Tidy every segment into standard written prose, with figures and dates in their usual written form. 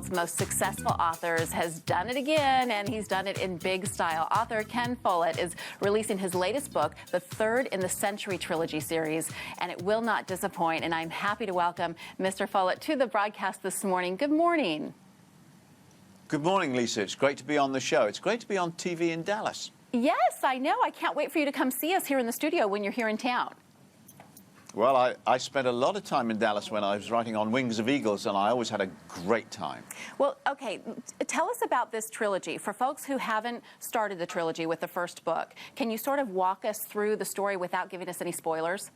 Most successful authors has done it again, and he's done it in big style. Author Ken Follett is releasing his latest book, the third in the Century Trilogy series, and it will not disappoint. And I'm happy to welcome Mr. Follett to the broadcast this morning. Good morning. Good morning, Lisa. It's great to be on the show. It's great to be on TV in Dallas. Yes, I know. I can't wait for you to come see us here in the studio when you're here in town. Well, I spent a lot of time in Dallas when I was writing on Wings of Eagles, and I always had a great time. Well, okay, tell us about this trilogy. For folks who haven't started the trilogy with the first book, can you sort of walk us through the story without giving us any spoilers?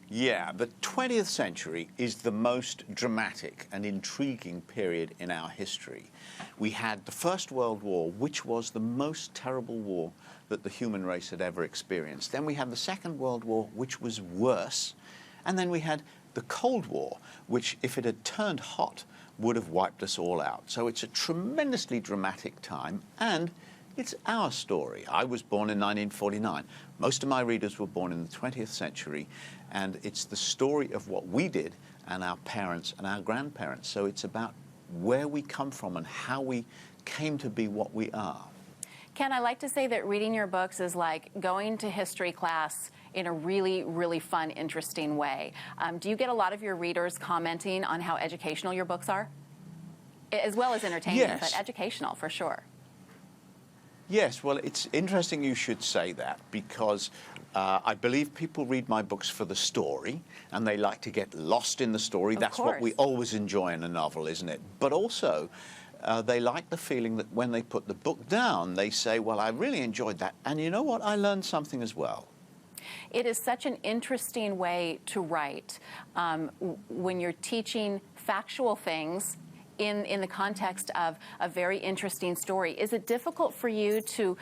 Yeah, the 20th century is the most dramatic and intriguing period in our history. We had the First World War, which was the most terrible war that the human race had ever experienced. Then we had the Second World War, which was worse. And then we had the Cold War, which, if it had turned hot, would have wiped us all out. So it's a tremendously dramatic time, and it's our story. I was born in 1949. Most of my readers were born in the 20th century, and it's the story of what we did and our parents and our grandparents. So it's about where we come from and how we came to be what we are. Ken, I like to say that reading your books is like going to history class in a really, really fun, interesting way. Do you get a lot of your readers commenting on how educational your books are? As well as entertaining, Yes. But educational for sure. Yes, well, it's interesting you should say that, because I believe people read my books for the story, and they like to get lost in the story. That's what we always enjoy in a novel, isn't it? But also, they like the feeling that when they put the book down, they say, well, I really enjoyed that, and you know what, I learned something as well. It is such an interesting way to write when you're teaching factual things in the context of a very interesting story. Is it difficult for you to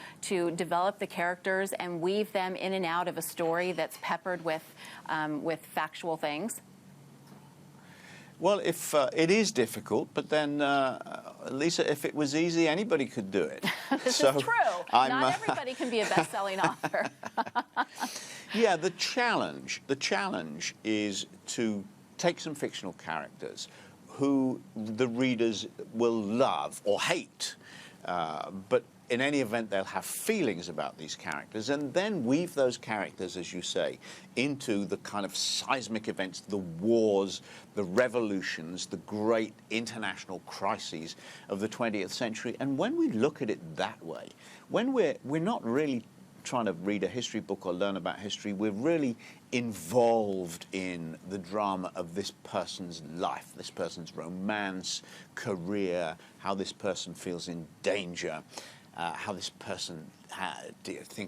develop the characters and weave them in and out of a story that's peppered with factual things? Well, if it is difficult, but then, Lisa, if it was easy, anybody could do it. This is true. Not everybody can be a best-selling author. Yeah, the challenge is to take some fictional characters who the readers will love or hate, but in any event, they'll have feelings about these characters, and then weave those characters, as you say, into the kind of seismic events, the wars, the revolutions, the great international crises of the 20th century. And when we look at it that way, when we're not really trying to read a history book or learn about history, we're really involved in the drama of this person's life, this person's romance, career, how this person feels in danger, how this person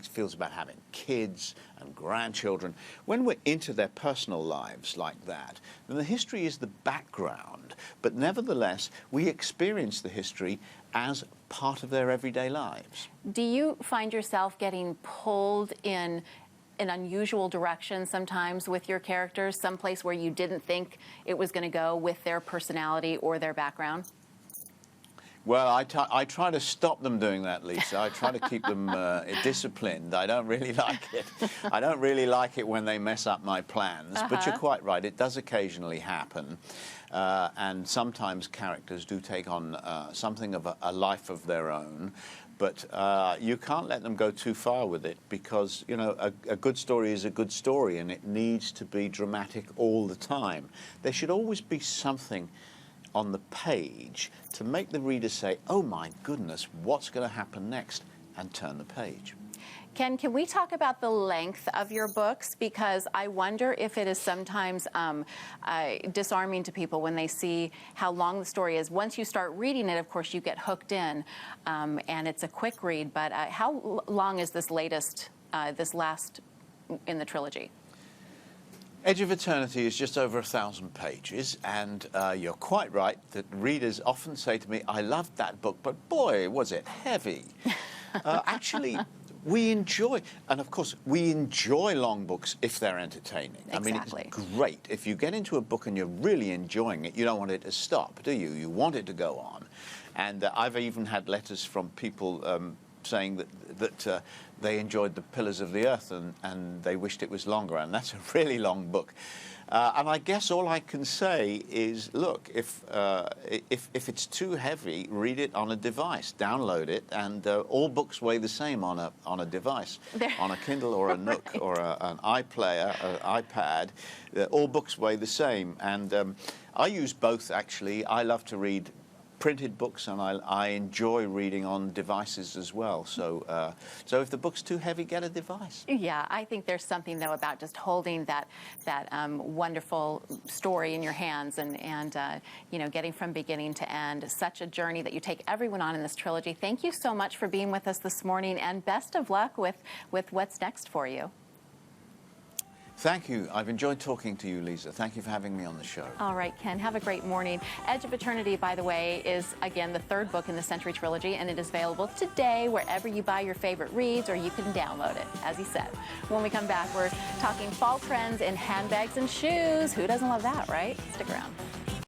feels about having kids and grandchildren. When we're into their personal lives like that, then the history is the background, but nevertheless, we experience the history as part of their everyday lives. Do you find yourself getting pulled in an unusual direction sometimes with your characters, someplace where you didn't think it was going to go with their personality or their background? Well, I try to stop them doing that, Lisa. I try to keep them disciplined. I don't really like it. I don't really like it when they mess up my plans. But you're quite right. It does occasionally happen. And sometimes characters do take on something of a life of their own. But you can't let them go too far with it, because, you know, a good story is a good story, and it needs to be dramatic all the time. There should always be something on the page to make the reader say, oh my goodness, what's going to happen next, and turn the page. Ken, can we talk about the length of your books? Because I wonder if it is sometimes disarming to people when they see how long the story is. Once you start reading it, of course, you get hooked in, and it's a quick read. But how long is this last in the trilogy? Edge of Eternity is just over 1,000 pages, and you're quite right that readers often say to me, I loved that book, but boy, was it heavy. Actually, we enjoy, and of course, we enjoy long books if they're entertaining. Exactly. I mean, it's great. If you get into a book and you're really enjoying it, you don't want it to stop, do you? You want it to go on. And I've even had letters from people saying that they enjoyed The Pillars of the Earth and they wished it was longer, and that's a really long book. And I guess all I can say is, look, if it's too heavy, read it on a device, download it, and all books weigh the same on a device, on a Kindle or a Nook or an iPlayer, an iPad. All books weigh the same, and I use both actually. I love to read printed books, and I enjoy reading on devices as well. So, so if the book's too heavy, get a device. Yeah, I think there's something though about just holding that wonderful story in your hands, and you know, getting from beginning to end. Such a journey that you take everyone on in this trilogy. Thank you so much for being with us this morning, and best of luck with what's next for you. Thank you. I've enjoyed talking to you, Lisa. Thank you for having me on the show. All right, Ken, have a great morning. Edge of Eternity, by the way, is, again, the third book in the Century Trilogy, and it is available today wherever you buy your favorite reads, or you can download it, as he said. When we come back, we're talking fall trends in handbags and shoes. Who doesn't love that, right? Stick around.